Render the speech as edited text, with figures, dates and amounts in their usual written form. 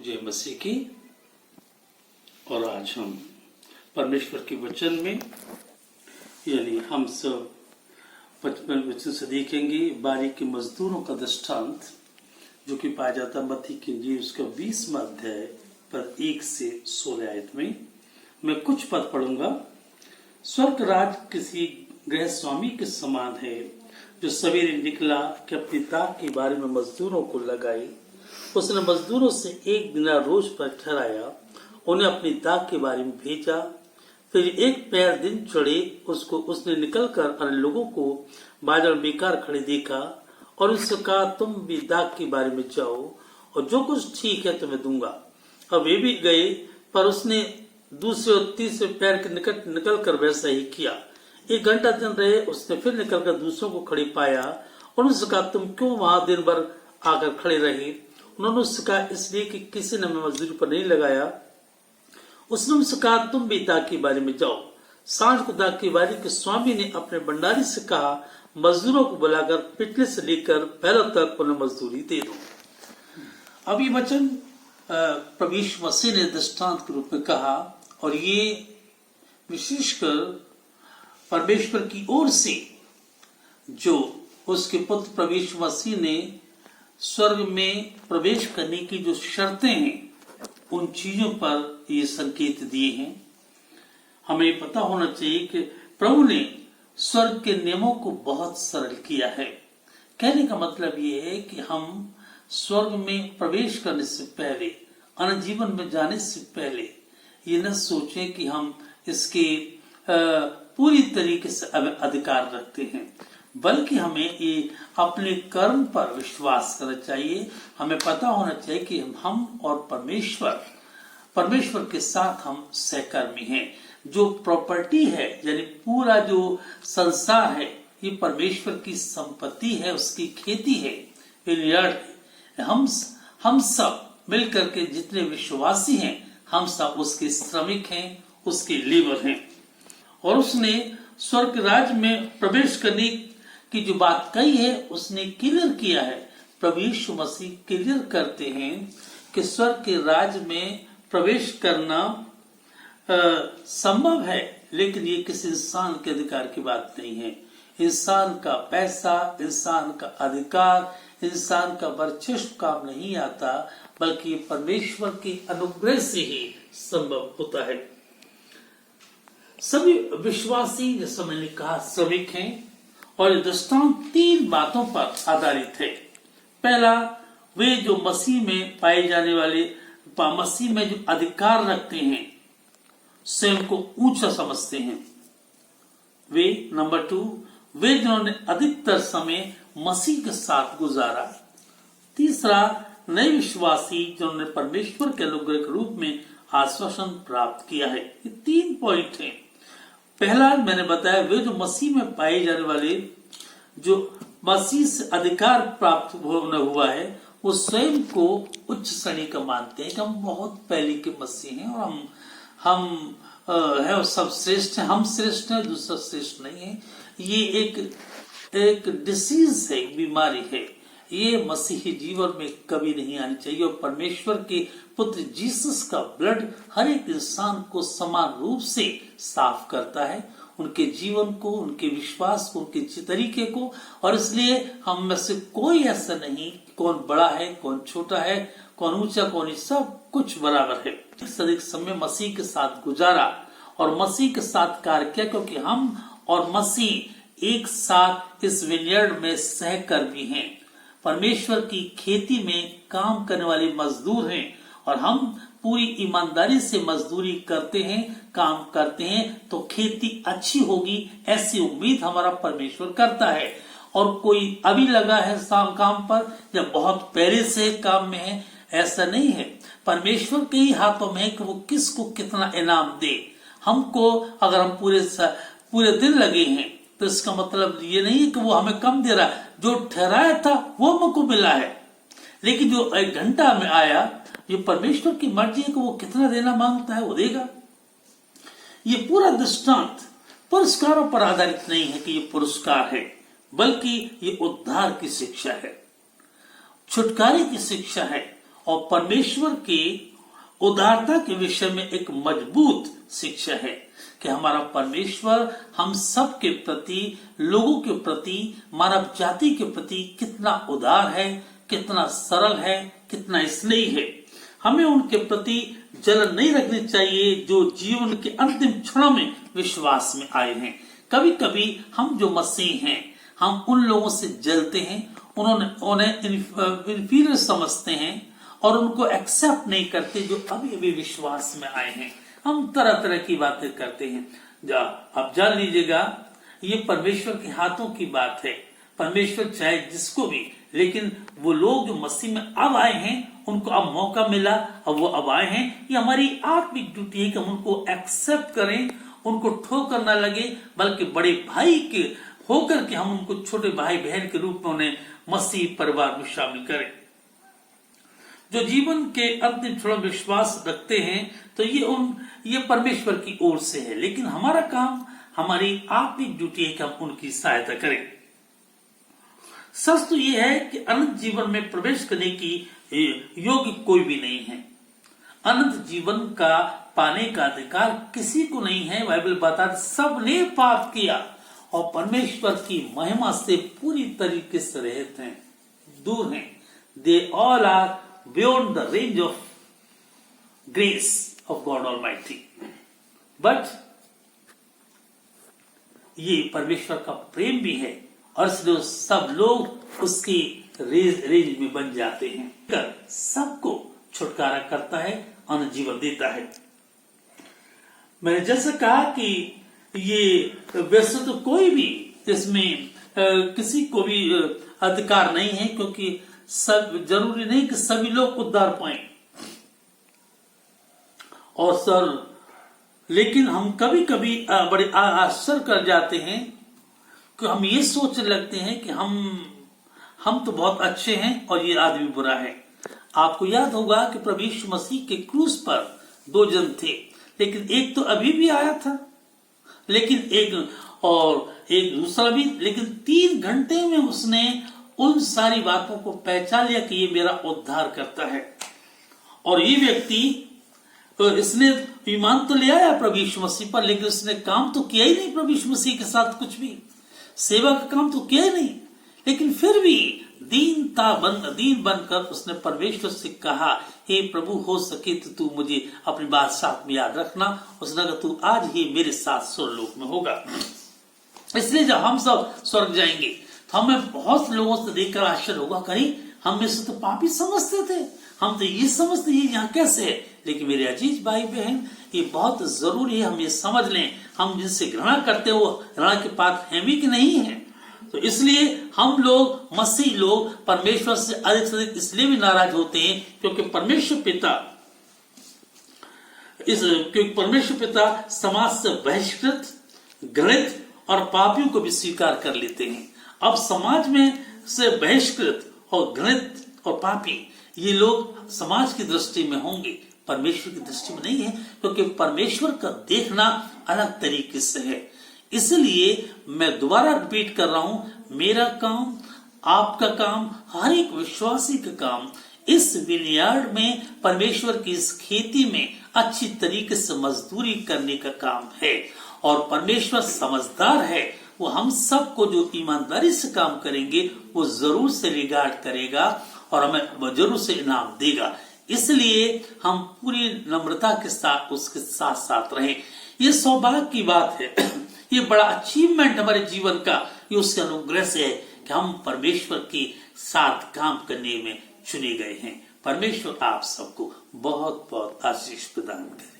जय मसीह की। और आज हम परमेश्वर के वचन में यानी हम सब 55 वचन से देखेंगे बारी के मजदूरों का दृष्टांत, जो कि पाया जाता मत्ती की इंजील उसका 20वां अध्याय पर 1 से 16 आयत में। मैं कुछ पद पढ़ूंगा। स्वर्ग राज किसी गृह स्वामी के समान है, जो सवेरे निकला कि अपनी ताक के बारे में मजदूरों को लगाई। उसने मजदूरों से एक दिन रोज पर ठहराया, उन्हें अपनी ताक के बारे में भेजा। फिर एक पैर दिन चढ़े उसने निकलकर अन्य लोगों को बाजार में बेकार खड़े देखा और उससे कहा, तुम भी दाग के बारे में जाओ और जो कुछ ठीक है तुम्हें दूंगा। अब वे भी गए, पर उसने दूसरे और तीसरे पैर के निकट निकलकर वैसा ही किया। 1 घंटा दिन रहे, उसने फिर निकलकर दूसरों को खड़े पाया और उनसे कहा, तुम क्यों वहां दिन भर आकर खड़े रहे? उन्होंने उससे कहा, इसलिए कि किसी ने हमें मजदूरी पर नहीं लगाया। उसने उनसे कहा, तुम भी दाग की बारी में जाओ। सांझ को दाग की बारी के स्वामी ने अपने भंडारी से कहा, मजदूरों को बुलाकर पिछले से लेकर पहले तक उन्हें मजदूरी दे दो। अब ये वचन प्रभु यीशु मसीह ने दृष्टांत के रूप में कहा, और ये विशेषकर परमेश्वर की ओर से जो उसके पुत्र प्रभु यीशु मसीह ने स्वर्ग में प्रवेश करने की जो शर्तें हैं, उन चीजों पर ये संकेत दिए हैं। हमें पता होना चाहिए कि प्रभु ने स्वर्ग के नियमों को बहुत सरल किया है। कहने का मतलब ये है कि हम स्वर्ग में प्रवेश करने से पहले, अनंत जीवन में जाने से पहले ये न सोचें कि हम इसके पूरी तरीके से अधिकार रखते हैं, बल्कि हमें ये अपने कर्म पर विश्वास करना चाहिए। हमें पता होना चाहिए कि हम और परमेश्वर के साथ हम सहकर्मी हैं। जो प्रॉपर्टी है यानी पूरा जो संसार है, ये परमेश्वर की संपत्ति है, उसकी खेती है, विनयार्ड है। हम सब मिलकर के जितने विश्वासी हैं, हम सब उसके श्रमिक हैं, उसके लेबर हैं। और उसने स्वर्ग राज्य में प्रवेश करने की जो बात कही है, उसने क्लियर किया है। प्रभु यीशु मसीह क्लियर करते हैं कि स्वर्ग के राज्य में प्रवेश करना संभव है, लेकिन ये किसी इंसान के अधिकार की बात नहीं है। इंसान का पैसा, इंसान का अधिकार, इंसान का वर्चस्व काम नहीं आता, बल्कि परमेश्वर के अनुग्रह से ही संभव होता है। सभी विश्वासी, जैसा मैंने कहा, श्रमिक हैं, और ये दृष्टांत 3 बातों पर आधारित है। पहला, वे जो मसीह में पाए जाने वाले, मसीह में जो अधिकार रखते हैं, स्वयं को ऊंचा समझते हैं वे। नंबर 2, वे जिन्होंने अधिकतर समय मसीह के साथ गुजारा। तीसरा, नए विश्वासी जिन्होंने परमेश्वर के अनुग्रह के रूप में आश्वासन प्राप्त किया है। ये 3 पॉइंट हैं। पहला मैंने बताया, वे जो मसीह में पाए जाने वाले, जो मसीह से अधिकार प्राप्त हुआ है, वो स्वयं को उच्च श्रेणी का मानते हैं कि हम बहुत पहले के मसीह हैं और हम है सब श्रेष्ठ हैं, हम श्रेष्ठ हैं, दूसरा श्रेष्ठ नहीं है। ये एक डिसीज है, एक बीमारी है। ये मसीही जीवन में कभी नहीं आनी चाहिए। और परमेश्वर के पुत्र जीसस का ब्लड हर एक इंसान को समान रूप से साफ करता है, उनके जीवन को, उनके विश्वास को, उनके तरीके को। और इसलिए हम में से कोई ऐसा नहीं, कौन बड़ा है, कौन छोटा है, कौन ऊंचा, कौन नीचा, सब कुछ बराबर है। अधिक समय मसीह के साथ गुजारा और मसीह के साथ कार्य किया, क्योंकि हम और मसीह एक साथ इस विनयार्ड में सहकर्मी हैं, परमेश्वर की खेती में काम करने वाले मजदूर हैं, और हम पूरी ईमानदारी से मजदूरी करते हैं, काम करते हैं, तो खेती अच्छी होगी, ऐसी उम्मीद हमारा परमेश्वर करता है। और कोई अभी लगा है काम पर या बहुत पहले से काम में है, ऐसा नहीं है। परमेश्वर के ही हाथों में है कि वो किसको कितना इनाम दे। हमको अगर हम पूरे दिन लगे हैं, तो इसका मतलब ये नहीं है कि वो हमें कम दे रहा है। जो ठहराया था वो हमको मिला है, लेकिन जो 1 घंटा में आया, ये परमेश्वर की मर्जी है कि वो कितना देना मांगता है, वो देगा। ये पूरा दृष्टांत पुरस्कारों पर आधारित नहीं है कि ये पुरस्कार है, बल्कि ये उद्धार की शिक्षा है, छुटकारे की शिक्षा है। और परमेश्वर के उदारता के विषय में एक मजबूत शिक्षा है कि हमारा परमेश्वर हम सब के प्रति, लोगों के प्रति, मानव जाति के प्रति कितना उदार है, कितना सरल है, कितना स्नेही है। हमें उनके प्रति जलन नहीं रखनी चाहिए जो जीवन के अंतिम क्षणों में विश्वास में आए हैं। कभी कभी हम जो मसीह हैं, हम उन लोगों से जलते हैं, उन्हें इन्फीरियर समझते हैं और उनको एक्सेप्ट नहीं करते जो अभी अभी विश्वास में आए हैं। हम तरह तरह की बातें करते हैं। आप जान लीजिएगा, ये परमेश्वर के हाथों की बात है। परमेश्वर चाहे जिसको भी, लेकिन वो लोग जो मसीह में अब आए हैं, उनको अब मौका मिला, अब वो अब आए हैं। ये हमारी आत्मिक ड्यूटी है कि हम उनको एक्सेप्ट करें, उनको ठोकर न लगे, बल्कि बड़े भाई के होकर के हम उनको छोटे भाई बहन के रूप में उन्हें मसीह परिवार में शामिल करें। जो जीवन के अंतिम क्षण विश्वास रखते हैं तो ये परमेश्वर की ओर से है, लेकिन हमारा काम, हमारी आत्मिक ड्यूटी है कि हम उनकी सहायता करें। सच तो यह है कि अनंत जीवन में प्रवेश करने की योग्य कोई भी नहीं है। अनंत जीवन का पाने का अधिकार किसी को नहीं है। बाइबल बताती सबने पाप किया और परमेश्वर की महिमा से पूरी तरीके से रहित हैं, दूर हैं। They all are beyond the range of grace of God almighty. But ये परमेश्वर का प्रेम भी है और इसलिए सब लोग उसकी रेंज में बन जाते हैं। सबको छुटकारा करता है, अनंत जीवन देता है। मैंने जैसे कहा कि ये वैसे तो कोई भी इसमें किसी को भी अधिकार नहीं है, क्योंकि सब जरूरी नहीं कि सभी लोग उद्धार पाएं। और लेकिन हम कभी कभी बड़े आश्चर्य कर जाते हैं कि हम ये सोचने लगते हैं कि हम तो बहुत अच्छे हैं और ये आदमी बुरा है। आपको याद होगा कि प्रभु यीशु मसीह के क्रूस पर 2 जन थे, लेकिन एक तो अभी भी आया था, लेकिन एक दूसरा भी, लेकिन 3 घंटे में उसने उन सारी बातों को पहचान लिया कि ये मेरा उद्धार करता है। और ये व्यक्ति इसने ईमान तो ले आया प्रभु यीशु मसीह पर, लेकिन उसने काम तो किया ही नहीं प्रभु यीशु मसीह के साथ, कुछ भी सेवा का काम तो किया ही नहीं। लेकिन फिर भी दीन बनकर उसने परमेश्वर से कहा, हे प्रभु, हो सके तो तू मुझे अपनी बात साथ में याद रखना। उसने कहा, तू आज ही मेरे साथ स्वर्गलोक में होगा। इसलिए जब हम सब स्वर्ग जाएंगे तो हमें बहुत लोगों से देखकर आश्चर्य होगा, कहीं हम में से तो पापी समझते थे, हम तो ये समझते ये यहाँ कैसे है। लेकिन मेरे अजीज भाई बहन, ये बहुत जरूरी है हम ये समझ लें, हम जिनसे घृणा करते हैं वो घृणा के पात्र हैं भी कि नहीं है। तो इसलिए हम लोग, मसीह लोग, परमेश्वर से अधिक इसलिए भी नाराज होते हैं क्योंकि परमेश्वर पिता समाज से बहिष्कृत, घृणित और पापियों को भी स्वीकार कर लेते हैं। अब समाज में से बहिष्कृत और घृणित और पापी ये लोग समाज की दृष्टि में होंगे, परमेश्वर की दृष्टि में नहीं है, क्योंकि परमेश्वर का देखना अलग तरीके से है। इसलिए मैं दोबारा रिपीट कर रहा हूं, मेरा काम, आपका काम, हर एक विश्वासी का काम इस विनयार्ड में, परमेश्वर की इस खेती में अच्छी तरीके से मजदूरी करने का काम है। और परमेश्वर समझदार है, वो हम सबको जो ईमानदारी से काम करेंगे वो जरूर से रिगार्ड करेगा और हमें जरूर से इनाम देगा। इसलिए हम पूरी नम्रता के साथ उसके साथ साथ रहें। ये सौभाग्य की बात है, ये बड़ा अचीवमेंट हमारे जीवन का, ये उसके अनुग्रह से है कि हम परमेश्वर के साथ काम करने में चुने गए हैं। परमेश्वर आप सबको बहुत बहुत आशीष प्रदान करे।